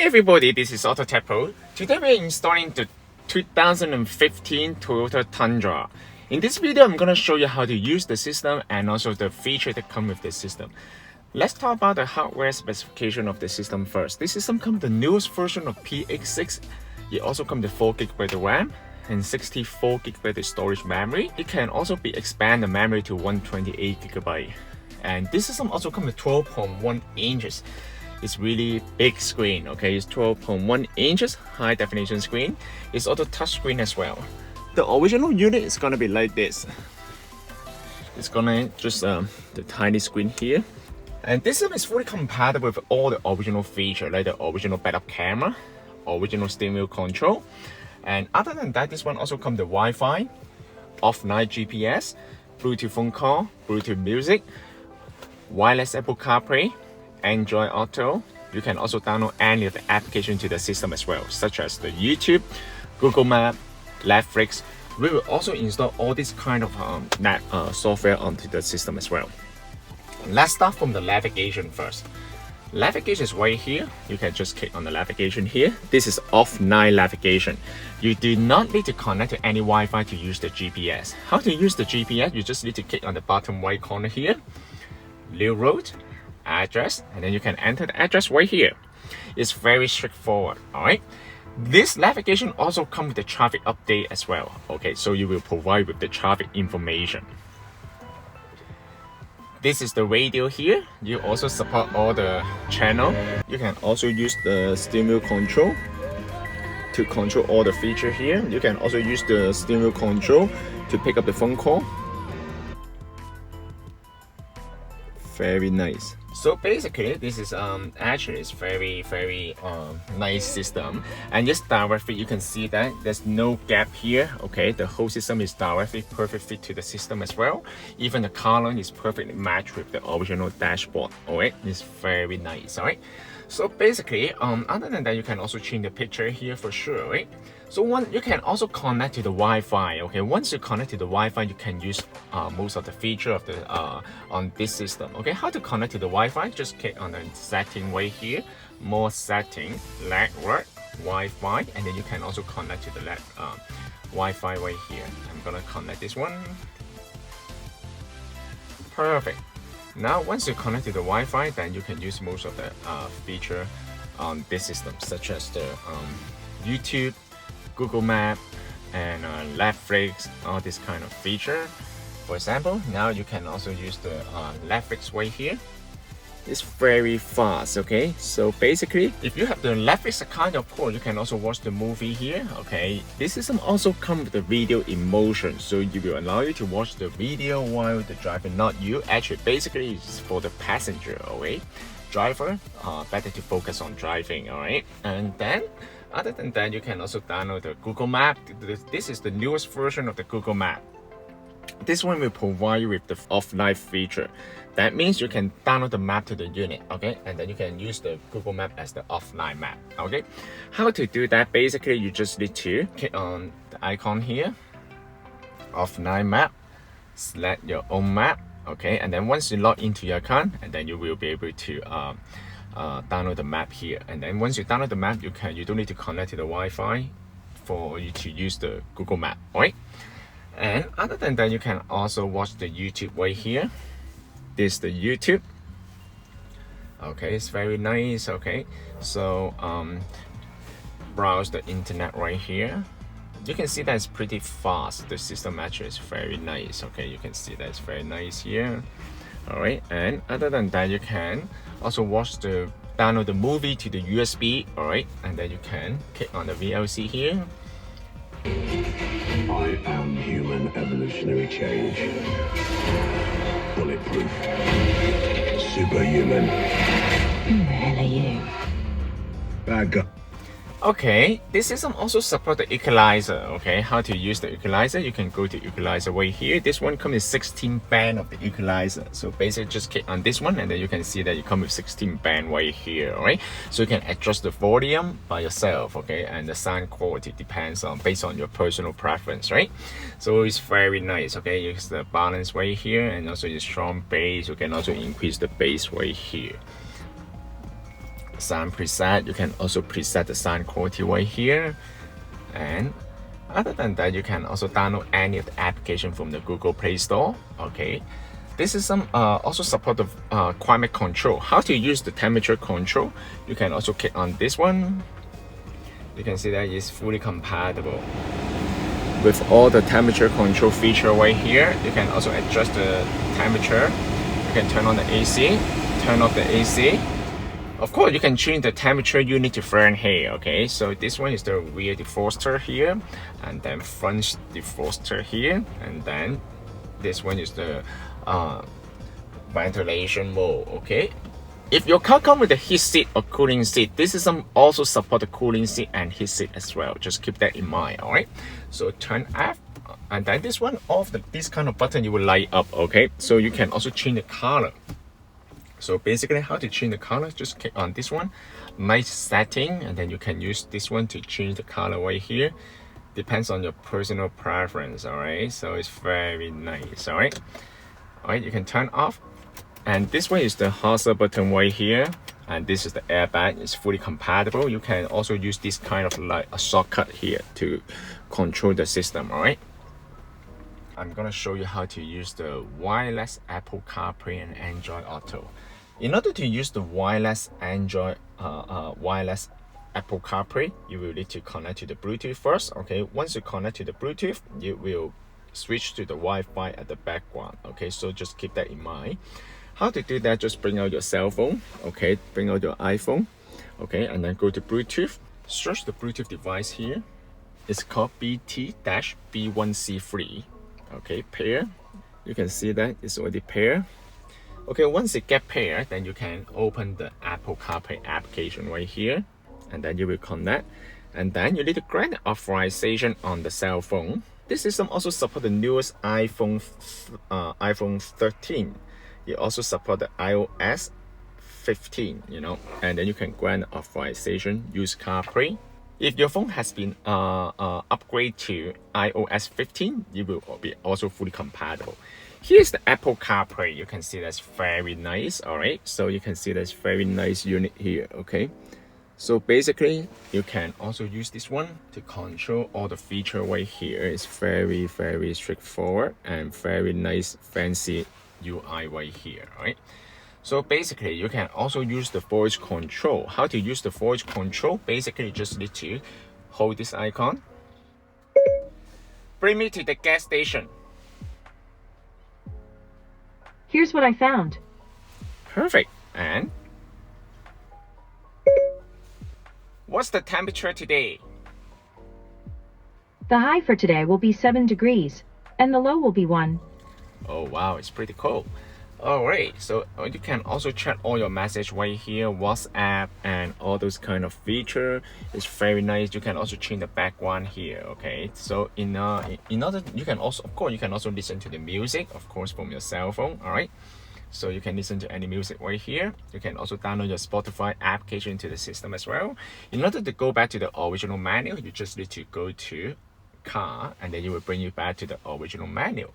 everybody, this is AutoTecPro. Today we're installing the 2015 Toyota Tundra. In this video, I'm going to show you how to use the system and also the feature that come with the system. Let's talk about the hardware specification of the system first. This system comes with the newest version of PX6. It also comes with 4GB RAM and 64GB storage memory. It can also be expand the memory to 128GB. And this system also comes with 12.1 inches. It's really big screen, okay? It's 12.1 inches high definition screen. It's also touch screen as well. The original unit is gonna be like this. It's gonna just the tiny screen here. And this system is fully compatible with all the original features, like the original backup camera, original steering wheel control. And other than that, this one also comes with Wi-Fi, offline GPS, Bluetooth phone call, Bluetooth music, wireless Apple-CarPlay, Android Auto. You can also download any of the applications to the system as well, such as the YouTube, Google Map, Netflix. We will also install all this kind of software onto the system as well. Let's start from the navigation first. Navigation is right here. You can just click on the navigation here. This is offline navigation. You do not need to connect to any Wi-Fi to use the GPS. How to use the GPS? You just need to click on the bottom right corner here, new road, address, and then you can enter the address right here. It's very straightforward. All right, this navigation also comes with the traffic update as well. Okay, so you will provide with the traffic information. This is the radio here. You also support all the channel. You can also use the steering wheel control to control all the feature here. You can also use the steering wheel control to pick up the phone call. Very nice. So basically, this is actually it's very nice system, and just directly you can see that there's no gap here. Okay, the whole system is directly perfect fit to the system as well. Even the color is perfectly matched with the original dashboard. Alright, it's very nice. Alright, so basically other than that, you can also change the picture here for sure. Right, so you can also connect to the Wi-Fi. Okay, once you connect to the Wi-Fi, you can use most of the feature of the on this system. Okay, how to connect to the Wi-Fi? Just click on the setting right here, more setting, network, Wi-Fi, and then you can also connect to the Wi-Fi right here. I'm gonna connect this one. Perfect. Now once you connect to the Wi-Fi, then you can use most of the feature on this system, such as the YouTube, Google Map, and Netflix, all this kind of feature. For example, now you can also use the Netflix right here. It's very fast. Okay, so basically, if you have the Netflix account, of course, you can also watch the movie here. Okay, this system also comes with the video in motion, so it will allow you to watch the video while the driver, not you. Actually, basically, it's for the passenger. Alright, driver, better to focus on driving. Alright, and then other than that, you can also download the Google Map. This is the newest version of the Google Map. This one will provide you with the offline feature. That means you can download the map to the unit, okay? And then you can use the Google Map as the offline map, okay? How to do that? Basically, you just need to click on the icon here, offline map, select your own map, okay? And then once you log into your account, and then you will be able to download the map here. And then once you download the map, you don't need to connect to the Wi-Fi for you to use the Google Map, alright? And other than that, you can also watch the YouTube right here. This is the YouTube. Okay, it's very nice. Okay, so browse the internet right here. You can see that it's pretty fast. The system actually is very nice. Okay, you can see that it's very nice here. All right, and other than that, you can also download the movie to the USB. All right, and then you can click on the VLC here. I am human evolutionary change. Bulletproof. Superhuman. Who the hell are you? Bad guy. Okay, this system also supports the equalizer. Okay, how to use the equalizer? You can go to equalizer right here. This one comes with 16 band of the equalizer. So basically, just click on this one, and then you can see that you come with 16 band right here. Alright, so you can adjust the volume by yourself. Okay, and the sound quality depends on based on your personal preference, right? So it's very nice. Okay, use the balance right here, and also your strong bass. You can also increase the bass right here. sound preset. You can also preset the sound quality right here. And other than that, you can also download any of the application from the Google Play Store. Okay, this is some also support the climate control. How to use the temperature control? You can also click on this one. You can see that it's fully compatible with all the temperature control feature right here. You can also adjust the temperature. You can turn on the AC, turn off the AC. Of course, you can change the temperature unit to Fahrenheit. Okay, so this one is the rear defroster here, and then front defroster here, and then this one is the ventilation mode. Okay, if your car comes with a heat seat or cooling seat, this is also support the cooling seat and heat seat as well. Just keep that in mind. All right, so turn off, and then this one off. This kind of button you will light up. Okay, so you can also change the color. So basically, how to change the color? Just click on this one, night setting, and then you can use this one to change the color right here. Depends on your personal preference. All right, so it's very nice. All right, you can turn off, and this one is the hazard button right here, and this is the airbag. It's fully compatible. You can also use this kind of like a shortcut here to control the system. All right, I'm gonna show you how to use the wireless Apple CarPlay and Android Auto. In order to use the wireless wireless Apple CarPlay, you will need to connect to the Bluetooth first. Okay, once you connect to the Bluetooth, you will switch to the Wi-Fi at the background. Okay, so just keep that in mind. How to do that? Just bring out your cell phone. Okay, bring out your iPhone. Okay, and then go to Bluetooth. Search the Bluetooth device here. It's called BT-B1C3. Okay, pair. You can see that it's already paired. Okay, once it get paired, then you can open the Apple CarPlay application right here, and then you will connect, and then you need to grant authorization on the cell phone. This system also supports the newest iPhone 13. It also supports the iOS 15, and then you can grant authorization, use CarPlay. If your phone has been upgraded to iOS 15, it will be also fully compatible. Here's the Apple CarPlay. You can see that's very nice. All right, so you can see that's very nice unit here. Okay, so basically you can also use this one to control all the feature right here. It's very straightforward and very nice fancy UI right here. All right, so basically you can also use the voice control. How to use the voice control? Basically you just need to hold this icon. Bring me to the gas station. Here's what I found. Perfect. And what's the temperature today? The high for today will be 7 degrees, and the low will be 1. Oh wow, it's pretty cool. Alright, so you can also check all your message right here, WhatsApp and all those kind of feature. It's very nice. You can also change the background here. Okay, so in order, you can also, of course, you can also listen to the music, of course, from your cell phone. Alright, so you can listen to any music right here. You can also download your Spotify application to the system as well. In order to go back to the original menu, you just need to go to car, and then it will bring you back to the original menu.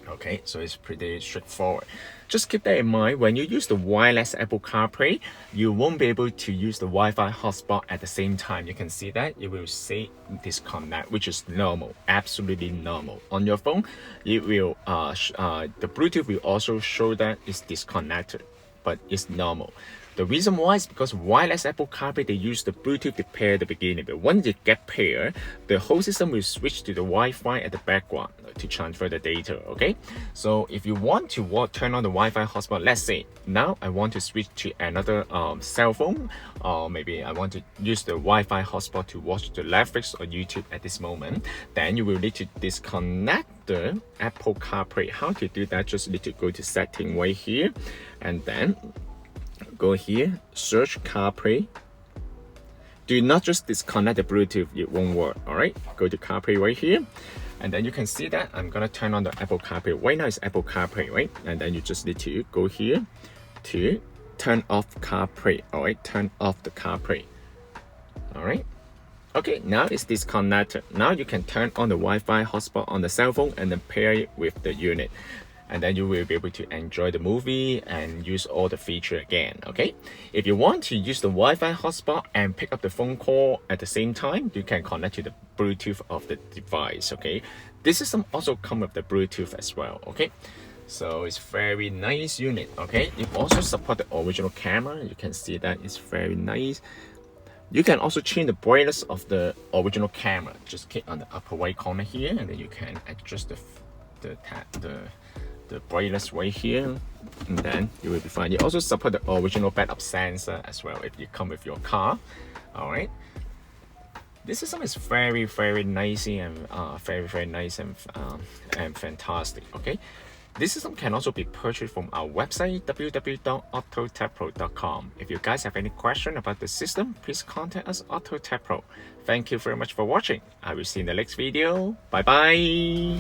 Okay, so it's pretty straightforward. Just keep that in mind. When you use the wireless Apple CarPlay, you won't be able to use the Wi-Fi hotspot at the same time. You can see that it will say disconnect, which is normal, absolutely normal. On your phone, it will the Bluetooth will also show that it's disconnected, but it's normal. The reason why is because wireless Apple CarPlay, they use the Bluetooth to pair at the beginning, but once it get paired, the whole system will switch to the Wi-Fi at the background to transfer the data. Okay, so if you want to turn on the Wi-Fi hotspot, let's say now I want to switch to another cell phone, or maybe I want to use the Wi-Fi hotspot to watch the Netflix or YouTube at this moment, then you will need to disconnect the Apple CarPlay. How to do that? Just need to go to setting right here, and then go here, search CarPlay. Do not just disconnect the Bluetooth, it won't work. All right, go to CarPlay right here, and then you can see that I'm gonna turn on the Apple CarPlay. Right now it's Apple CarPlay, right? And then you just need to go here to turn off CarPlay. All right, turn off the CarPlay. All right, okay, now it's disconnected. Now you can turn on the Wi-Fi hotspot on the cell phone and then pair it with the unit. and then you will be able to enjoy the movie and use all the feature again. Okay, if you want to use the Wi-Fi hotspot and pick up the phone call at the same time, you can connect to the Bluetooth of the device. Okay, this system also come with the Bluetooth as well. Okay, so it's very nice unit. Okay, it also support the original camera. You can see that it's very nice. You can also change the brightness of the original camera. Just click on the upper right corner here, and then you can adjust the brightness right here, and then you will be fine. You also support the original backup sensor as well if you come with your car. All right. This system is very nice and very nice and fantastic. Okay. This system can also be purchased from our website www.AutoTecPro.com. If you guys have any question about the system, please contact us AutoTecPro. Thank you very much for watching. I will see you in the next video. Bye bye.